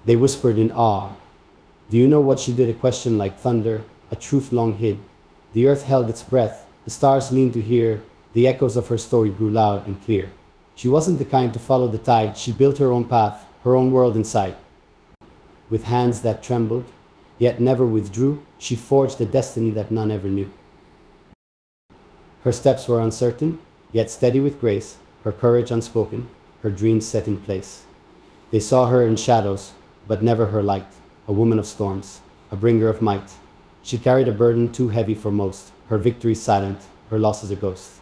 They whispered in awe. Do you know what she did? A question like thunder, a truth long hid. The earth held its breath, the stars leaned to hear, the echoes of her story grew loud and clear. She wasn't the kind to follow the tide, she built her own path, her own world in sight. With hands that trembled, yet never withdrew, she forged a destiny that none ever knew. Her steps were uncertain, yet steady with grace, her courage unspoken, her dreams set in place. They saw her in shadows, but never her light, a woman of storms, a bringer of might. She carried a burden too heavy for most, her victories silent, her losses a ghost.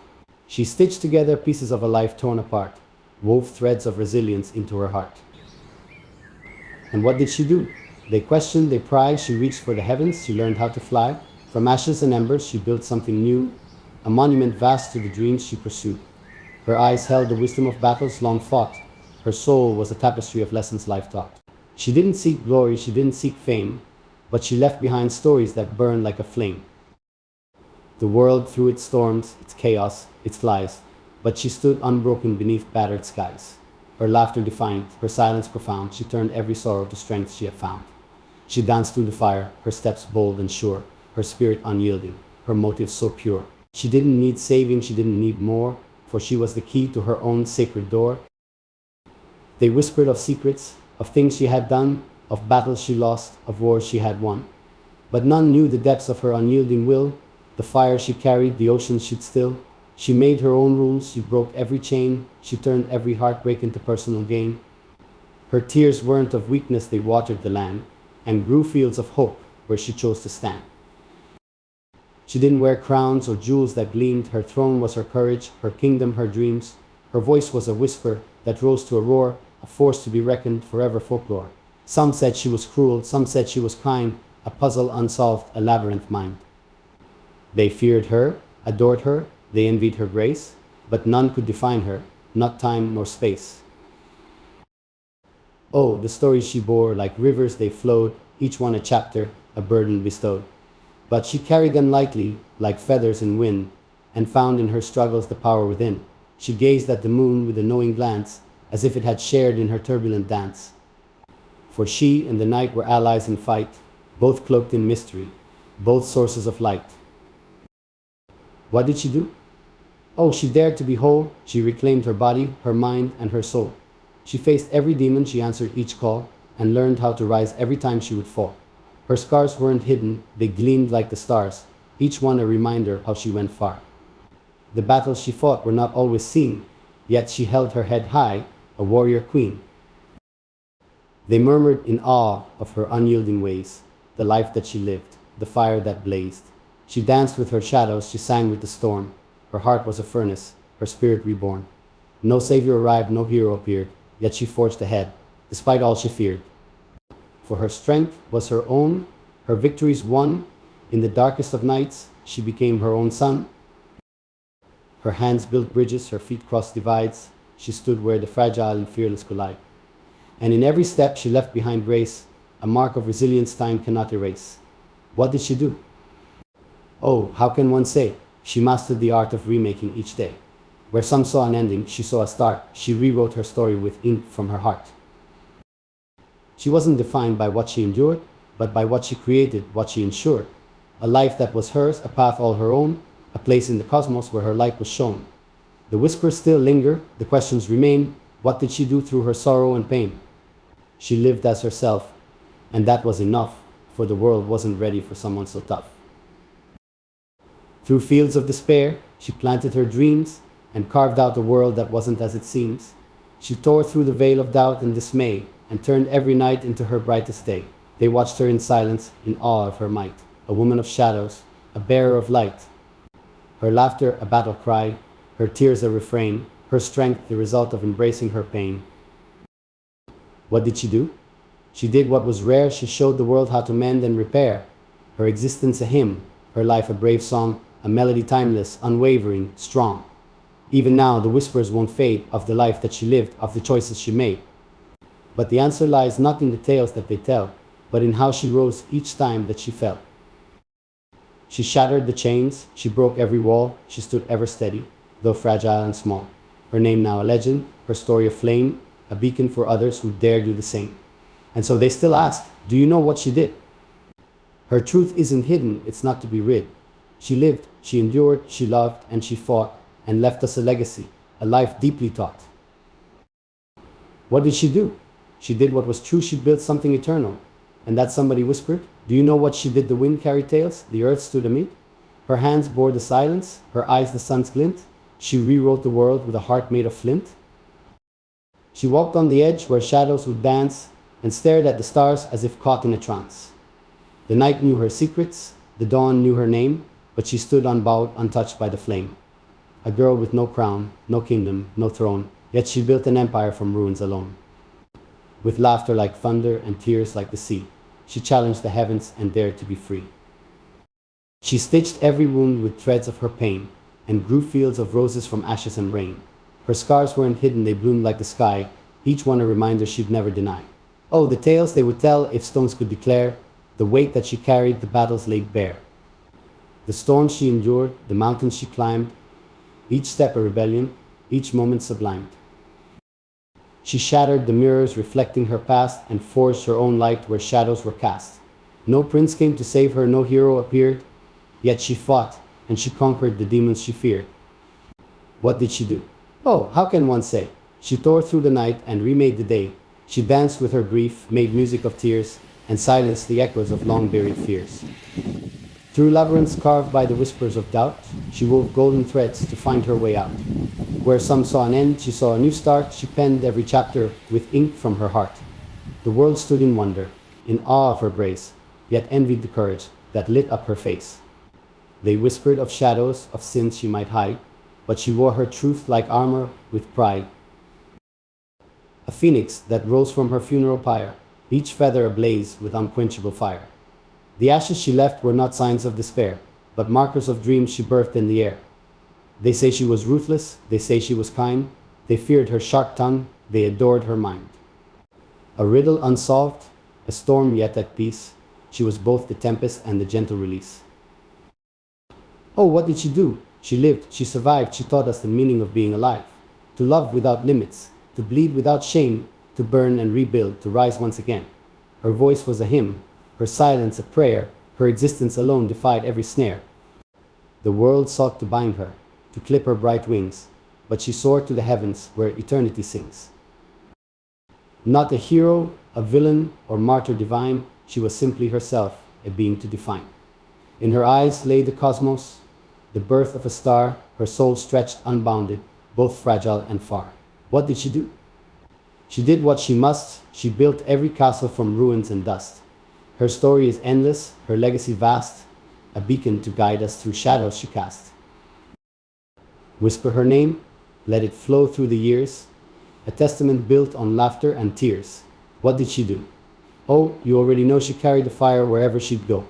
She stitched together pieces of a life torn apart, wove threads of resilience into her heart. And what did she do? They questioned, they pried, she reached for the heavens, she learned how to fly. From ashes and embers, she built something new, a monument vast to the dreams she pursued. Her eyes held the wisdom of battles long fought. Her soul was a tapestry of lessons life taught. She didn't seek glory, she didn't seek fame, but she left behind stories that burned like a flame. The world through its storms, its chaos, its lies, but she stood unbroken beneath battered skies. Her laughter defiant, her silence profound, she turned every sorrow to strength she had found. She danced through the fire, her steps bold and sure, her spirit unyielding, her motives so pure. She didn't need saving, she didn't need more, for she was the key to her own sacred door. They whispered of secrets, of things she had done, of battles she lost, of wars she had won. But none knew the depths of her unyielding will, the fire she carried, the oceans she'd still. She made her own rules, she broke every chain, she turned every heartbreak into personal gain. Her tears weren't of weakness, they watered the land, and grew fields of hope where she chose to stand. She didn't wear crowns or jewels that gleamed, her throne was her courage, her kingdom her dreams. Her voice was a whisper that rose to a roar, a force to be reckoned, forever folklore. Some said she was cruel, some said she was kind, a puzzle unsolved, a labyrinth mind. They feared her, adored her, they envied her grace, but none could define her, not time nor space. Oh, the stories she bore, like rivers they flowed, each one a chapter, a burden bestowed. But she carried them lightly, like feathers in wind, and found in her struggles the power within. She gazed at the moon with a knowing glance, as if it had shared in her turbulent dance. For she and the night were allies in fight, both cloaked in mystery, both sources of light. What did she do? Oh, she dared to be whole, she reclaimed her body, her mind, and her soul. She faced every demon, she answered each call, and learned how to rise every time she would fall. Her scars weren't hidden, they gleamed like the stars, each one a reminder how she went far. The battles she fought were not always seen, yet she held her head high, a warrior queen. They murmured in awe of her unyielding ways, the life that she lived, the fire that blazed. She danced with her shadows, she sang with the storm. Her heart was a furnace, her spirit reborn. No savior arrived, no hero appeared, yet she forged ahead, despite all she feared. For her strength was her own, her victories won. In the darkest of nights, she became her own sun. Her hands built bridges, her feet crossed divides. She stood where the fragile and fearless collide. And in every step she left behind grace, a mark of resilience time cannot erase. What did she do? Oh, how can one say? She mastered the art of remaking each day. Where some saw an ending, she saw a start. She rewrote her story with ink from her heart. She wasn't defined by what she endured, but by what she created, what she ensured. A life that was hers, a path all her own, a place in the cosmos where her light was shown. The whispers still linger, the questions remain. What did she do through her sorrow and pain? She lived as herself, and that was enough, for the world wasn't ready for someone so tough. Through fields of despair, she planted her dreams and carved out a world that wasn't as it seems. She tore through the veil of doubt and dismay and turned every night into her brightest day. They watched her in silence, in awe of her might, a woman of shadows, a bearer of light. Her laughter a battle cry, her tears a refrain, her strength the result of embracing her pain. What did she do? She did what was rare, she showed the world how to mend and repair. Her existence a hymn, her life a brave song, a melody timeless, unwavering, strong. Even now the whispers won't fade of the life that she lived, of the choices she made. But the answer lies not in the tales that they tell, but in how she rose each time that she fell. She shattered the chains, she broke every wall, she stood ever steady, though fragile and small. Her name now a legend, her story a flame, a beacon for others who dare do the same. And so they still asked, do you know what she did? Her truth isn't hidden, it's not to be rid. She lived, she endured, she loved, and she fought, and left us a legacy, a life deeply taught. What did she do? She did what was true, she built something eternal. And that somebody whispered, do you know what she did? The wind carried tales, the earth stood amid. Her hands bore the silence, her eyes the sun's glint. She rewrote the world with a heart made of flint. She walked on the edge where shadows would dance and stared at the stars as if caught in a trance. The night knew her secrets, the dawn knew her name, but she stood unbowed, untouched by the flame. A girl with no crown, no kingdom, no throne, yet she built an empire from ruins alone. With laughter like thunder and tears like the sea, she challenged the heavens and dared to be free. She stitched every wound with threads of her pain and grew fields of roses from ashes and rain. Her scars weren't hidden, they bloomed like the sky, each one a reminder she'd never deny. Oh, the tales they would tell if stones could declare the weight that she carried, the battles laid bare. The storms she endured, the mountains she climbed, each step a rebellion, each moment sublimed. She shattered the mirrors reflecting her past and forged her own light where shadows were cast. No prince came to save her, no hero appeared, yet she fought and she conquered the demons she feared. What did she do? Oh, how can one say? She tore through the night and remade the day. She danced with her grief, made music of tears, and silenced the echoes of long-buried fears. Through labyrinths carved by the whispers of doubt, she wove golden threads to find her way out. Where some saw an end, she saw a new start. She penned every chapter with ink from her heart. The world stood in wonder, in awe of her grace, yet envied the courage that lit up her face. They whispered of shadows, of sins she might hide, but she wore her truth like armor with pride. A phoenix that rose from her funeral pyre, each feather ablaze with unquenchable fire. The ashes she left were not signs of despair, but markers of dreams she birthed in the air. They say she was ruthless, they say she was kind, they feared her sharp tongue, they adored her mind. A riddle unsolved, a storm yet at peace, she was both the tempest and the gentle release. Oh, what did she do? She lived, she survived, she taught us the meaning of being alive. To love without limits, to bleed without shame, to burn and rebuild, to rise once again. Her voice was a hymn, her silence a prayer, her existence alone defied every snare. The world sought to bind her, to clip her bright wings, but she soared to the heavens where eternity sings. Not a hero, a villain, or martyr divine, she was simply herself, a being to define. In her eyes lay the cosmos, the birth of a star, her soul stretched unbounded, both fragile and far. What did she do? She did what she must, she built every castle from ruins and dust. Her story is endless, her legacy vast, a beacon to guide us through shadows she cast. Whisper her name, let it flow through the years, a testament built on laughter and tears. What did she do? Oh, you already know she carried the fire wherever she'd go.